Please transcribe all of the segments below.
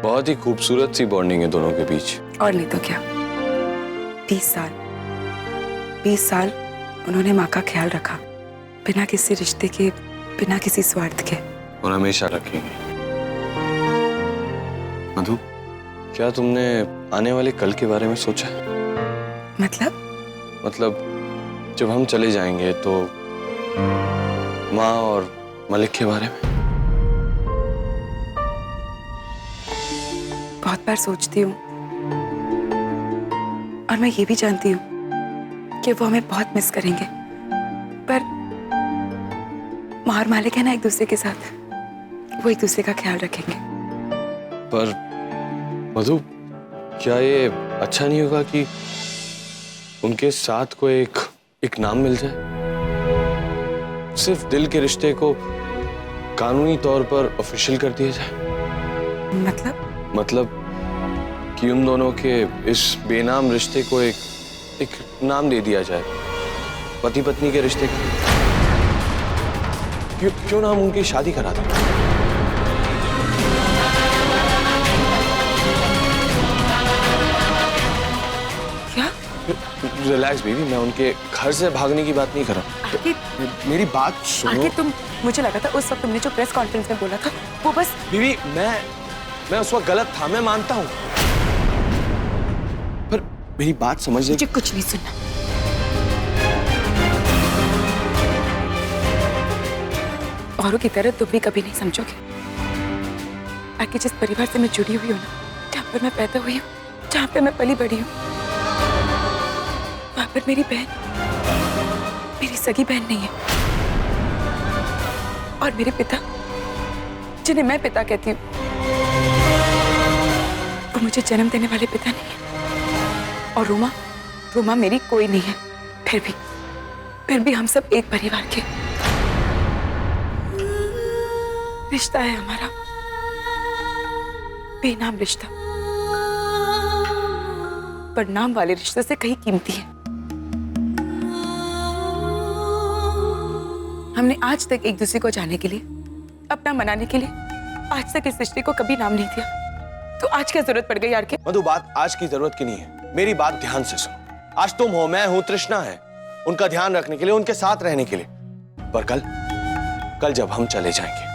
बहुत ही खूबसूरत सी बॉन्डिंग है दोनों के बीच। और नहीं तो क्या। 20 साल उन्होंने माँ का ख्याल रखा, बिना किसी रिश्ते के, बिना किसी स्वार्थ के। और हमेशा रखेंगे। मधु, क्या तुमने आने वाले कल के बारे में सोचा है? मतलब जब हम चले जाएंगे तो माँ और मलिक के बारे में? बहुत बार सोचती हूँ और मैं ये भी जानती हूँ कि वो हमें बहुत मिस करेंगे, पर माँ और मालिक है ना एक दूसरे के साथ, वो एक दूसरे का ख्याल रखेंगे। पर मधु, क्या ये अच्छा नहीं होगा कि उनके साथ को एक नाम मिल जाए? सिर्फ दिल के रिश्ते को कानूनी तौर पर ऑफिशियल कर दिया जाए। मतलब कि उन दोनों के इस बेनाम रिश्ते को एक नाम दे दिया जाए, पति पत्नी के रिश्ते का। क्यों ना हम उनकी शादी करा दें? क्या? रिलैक्स बेबी, मैं उनके घर से भागने की बात नहीं कर रहा। मेरी बात सुनो। तुम, मुझे लगा था उस वक्त तुमने जो प्रेस कॉन्फ्रेंस में बोला था वो बस। बीवी, मैं उस वक्त गलत था, मैं मानता हूं, पर मेरी बात समझ। मुझे कुछ नहीं सुनना। औरों की तरह तुम भी कभी नहीं समझोगे। आखिर जिस परिवार से मैं जुड़ी हुई हूँ ना, जहाँ पर मैं पैदा हुई हूँ, जहाँ पे मैं पली बड़ी हूँ, वहां पर मेरी बहन, मेरी सगी बहन नहीं है। और मेरे पिता, जिन्हें मैं पिता कहती हूँ, वो मुझे जन्म देने वाले पिता नहीं है। और रोमा मेरी कोई नहीं है। फिर भी हम सब एक परिवार के रिश्ता है हमारा, बेनाम रिश्ता, पर नाम वाले रिश्ते से कहीं कीमती है। हमने आज तक एक दूसरे को जानने के लिए, अपना मनाने के लिए, आज तक इस रिश्ते को कभी नाम नहीं दिया। तो आज क्या जरूरत पड़ गई यार के? मधु, बात आज की जरूरत की नहीं है, मेरी बात ध्यान से सुनो। आज तुम हो, मैं हूं, तृष्णा है, उनका ध्यान रखने के लिए, उनके साथ रहने के लिए। पर कल जब हम चले जाएंगे,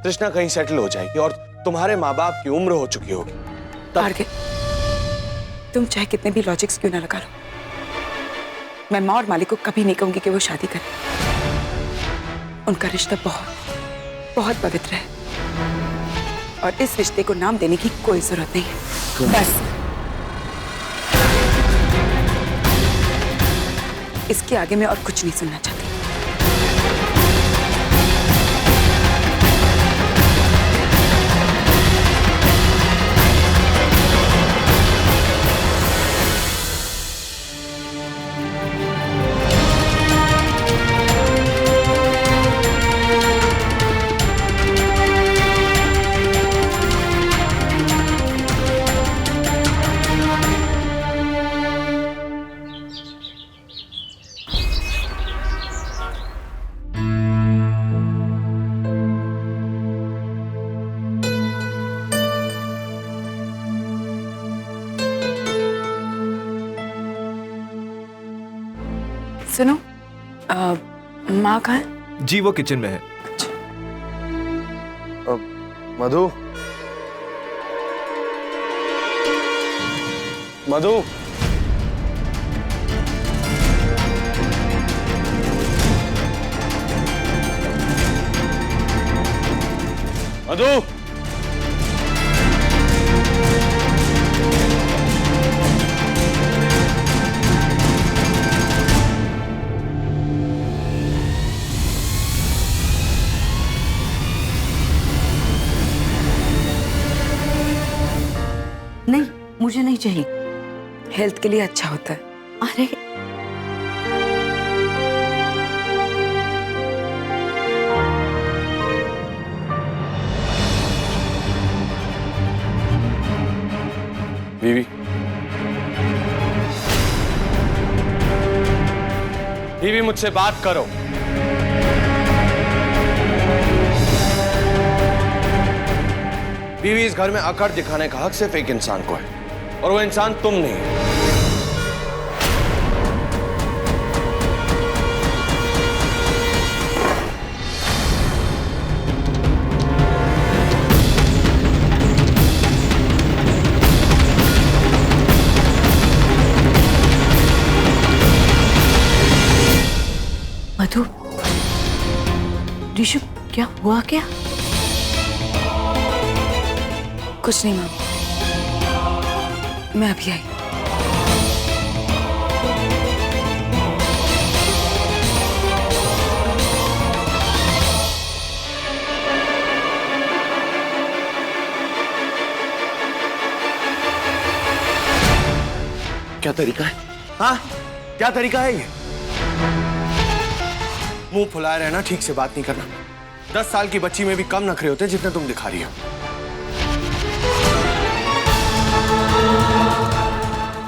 तृष्णा कहीं सेटल हो जाएगी और तुम्हारे माँ बाप की उम्र हो चुकी होगी। आर्के, तुम चाहे कितने भी लॉजिक्स क्यों ना लगा लो, मैं माँ और मालिक को कभी नहीं कहूंगी कि वो शादी करें। उनका रिश्ता बहुत पवित्र है और इस रिश्ते को नाम देने की कोई जरूरत नहीं है। बस इसके आगे मैं और कुछ नहीं सुनना चाहती। सुनो, माँ कहाँ है? जी वो किचन में है। मधु, मधु, मधु, नहीं, मुझे नहीं चाहिए। हेल्थ के लिए अच्छा होता है। अरे बीवी, बीवी मुझसे बात करो। बीवी इस घर में अकड़ दिखाने का हक सिर्फ एक इंसान को है, और वो इंसान तुम नहीं है। मधु, ऋषभ, क्या हुआ क्या? कुछ नहीं माँ, मैं अभी आई। क्या तरीका है? हाँ, क्या तरीका है ये? मुंह फुलाए रहना, ठीक से बात नहीं करना। 10 साल की बच्ची में भी कम नखरे होते हैं जितने तुम दिखा रही हो।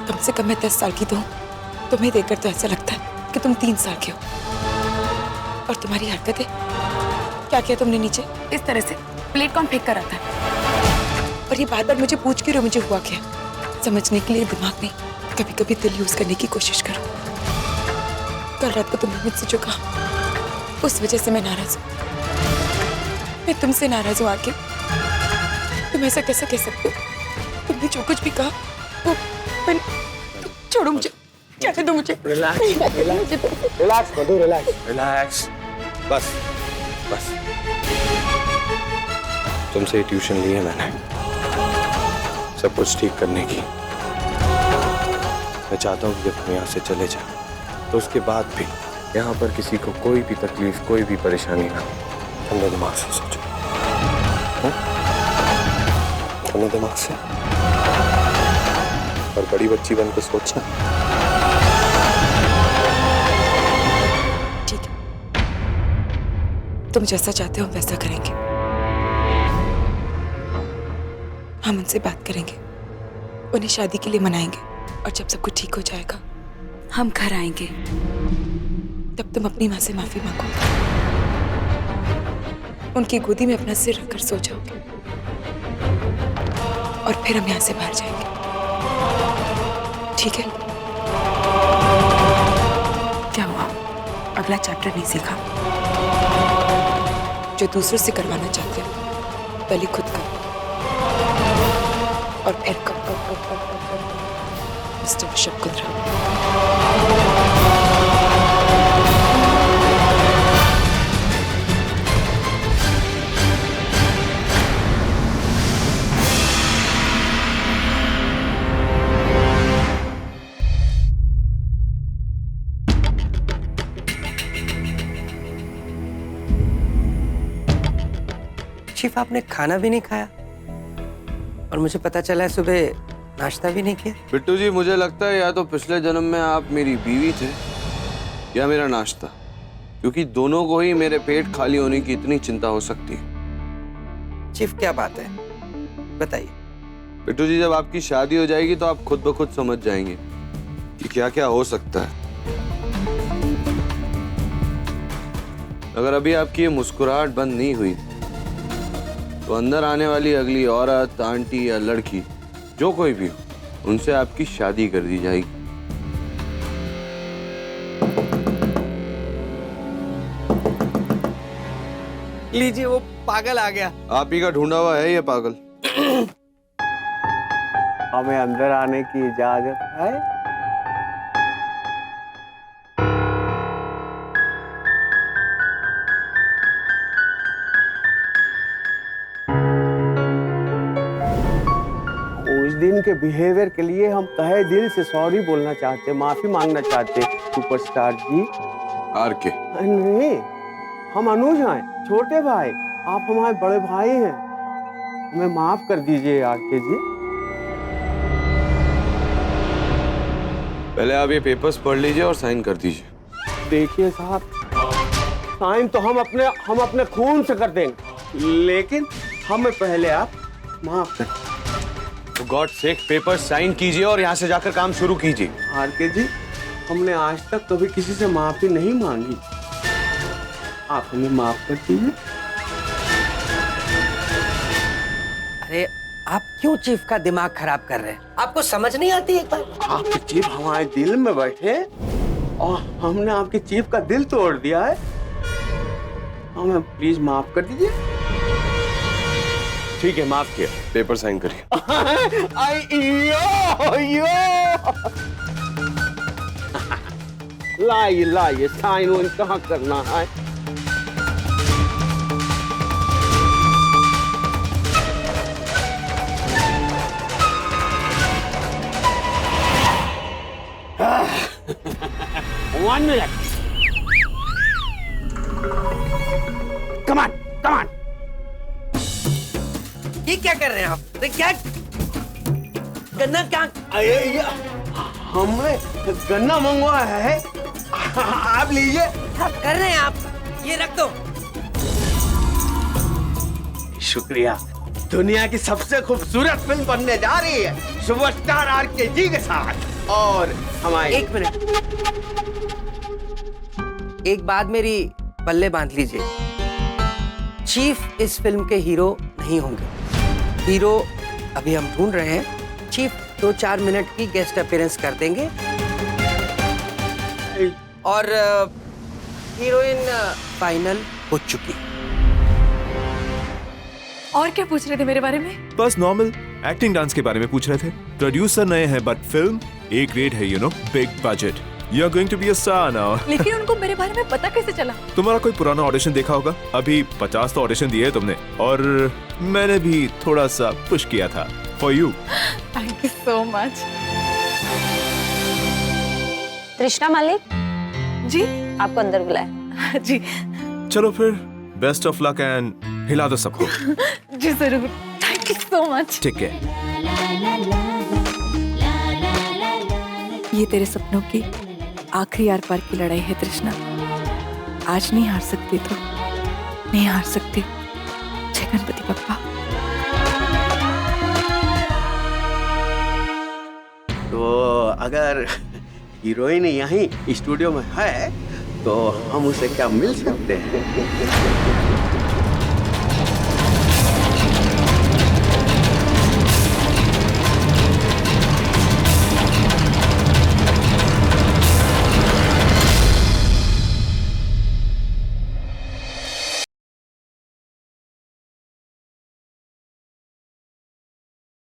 कम से कम मैं 10 साल की तो हूँ। तुम्हें देखकर तो ऐसा लगता है कि तुम 3 साल के हो। और तुम्हारी हरकतें, क्या किया तुमने नीचे? इस तरह से प्लेट कौन फेंक कर आता है? और ये बार बार मुझे पूछ क्यों रहे हो मुझे हुआ क्या? समझने के लिए दिमाग नहीं, कभी कभी दिल यूज करने की कोशिश करो। कल रात को तुमने मुझसे जो कहा, उस वजह से मैं नाराज हूँ। मैं तुमसे नाराज हूँ आके। तुम ऐसा कैसे कह सकते हो? तुमने जो कुछ भी कहा वो मैं... छोड़ो मुझे, जाने दो मुझे। रिलैक्स मधु, रिलैक्स। बस बस, तुमसे ट्यूशन ली है मैंने सब कुछ ठीक करने की। मैं चाहता हूँ कि जब तुम यहाँ से चले जाओ तो उसके बाद भी यहाँ पर किसी को कोई भी तकलीफ, कोई भी परेशानी ना हो। ठंडे दिमाग से सोचो, ठंडे दिमाग से, और बड़ी बच्ची बनकर सोचना। ठीक है, तुम जैसा चाहते हो वैसा करेंगे। हम उनसे बात करेंगे, उन्हें शादी के लिए मनाएंगे, और जब सब कुछ ठीक हो जाएगा हम घर आएंगे। तब तुम अपनी माँ से माफी मांगो, उनकी गोदी में अपना सिर रखकर सो जाओगे, और फिर हम यहाँ से बाहर जाएंगे। ठीक है? क्या हुआ? अगला चैप्टर नहीं सीखा? जो दूसरों से करवाना चाहते हो पहले खुद करो, और फिर कब मिस्टर ऋषभ कुंद्रा। शिफ, आपने खाना भी नहीं खाया और मुझे पता चला है सुबह नाश्ता भी नहीं किया। बिट्टू जी, मुझे लगता है या तो पिछले जन्म में आप मेरी बीवी थे या मेरा नाश्ता, क्योंकि दोनों को ही मेरे पेट खाली होने की इतनी चिंता हो सकती है। शिफ, क्या बात है, बताइए। बिट्टू जी, जब आपकी शादी हो जाएगी तो आप खुद ब खुद समझ जाएंगे कि क्या क्या हो सकता है। अगर अभी आपकी ये मुस्कुराहट बंद नहीं हुई तो अंदर आने वाली अगली औरत, आंटी या लड़की, जो कोई भी हो, उनसे आपकी शादी कर दी जाएगी। लीजिए, वो पागल आ गया। आप ही का ढूंढा हुआ है ये पागल। हमें अंदर आने की इजाजत है? उस दिन के बिहेवियर के लिए हम तहे दिल से सॉरी बोलना चाहते, माफी मांगना चाहते सुपरस्टार जी। आर के नहीं, हम अनुज हैं, छोटे भाई। आप हमारे बड़े भाई हैं, हमें माफ कर दीजिए आर के जी। पहले आप ये पेपर्स पढ़ लीजिए और साइन कर दीजिए। देखिए साहब, साइन तो हम अपने खून से कर देंगे, लेकिन हमें पहले आप माफ कर। तो गॉड सेक पेपर साइन कीजिए और यहाँ से जाकर काम शुरू कीजिए। आर के जी, हमने आज तक कभी किसी से माफी नहीं मांगी, आप हमें माफ कर दीजिए। अरे अरे आप क्यों चीफ का दिमाग खराब कर रहे हैं? आपको समझ नहीं आती एक बार? आपके चीफ हमारे दिल में बैठे और हमने आपके चीफ का दिल तोड़ दिया है। हमें प्लीज माफ कर दीजिए। ठीक है, माफ किया। पेपर साइन करिए। लाइए साइन वाइन कहाँ करना है? One minute. Come on. ये क्या कर रहे हैं आप? अरे क्या गन्ना क्या? हमने गन्ना मंगवाया है, आप लीजिए। क्या कर रहे हैं आप? ये रख दो। शुक्रिया। दुनिया की सबसे खूबसूरत फिल्म बनने जा रही है सुपरस्टार RKG के साथ। और हमारे एक मिनट, एक बात मेरी पल्ले बांध लीजिए। चीफ इस फिल्म के हीरो नहीं होंगे। हीरो अभी हम ढूंढ रहे हैं। चीफ 2-4 मिनट की गेस्ट अपीयरेंस कर देंगे और हीरोइन फाइनल हो चुकी। और क्या पूछ रहे थे मेरे बारे में? बस नॉर्मल एक्टिंग डांस के बारे में पूछ रहे थे। प्रोड्यूसर नए हैं बट फिल्म एक रेट है, you know, big budget. You are going to be a star now. लेकिन उनको मेरे बारे में पता कैसे चला? तुम्हारा कोई पुराना ऑडिशन देखा होगा। अभी 50 तो ऑडिशन दिए है तुमने, और मैंने भी थोड़ा सा पुश किया था for you. Thank you so much. तृष्णा मालिक जी आपको अंदर बुलाया। जी चलो फिर, बेस्ट ऑफ लक एंड हिला दो सबको। जी जरूर। Thank you so much. ठीक है। ये तेरे सपनों की आखिरी आर पार की लड़ाई है तृष्णा। आज नहीं हार सकती तो नहीं हार सकती। जय गणपति बप्पा। तो अगर हीरोइन यहीं स्टूडियो में है तो हम उसे क्या मिल सकते हैं?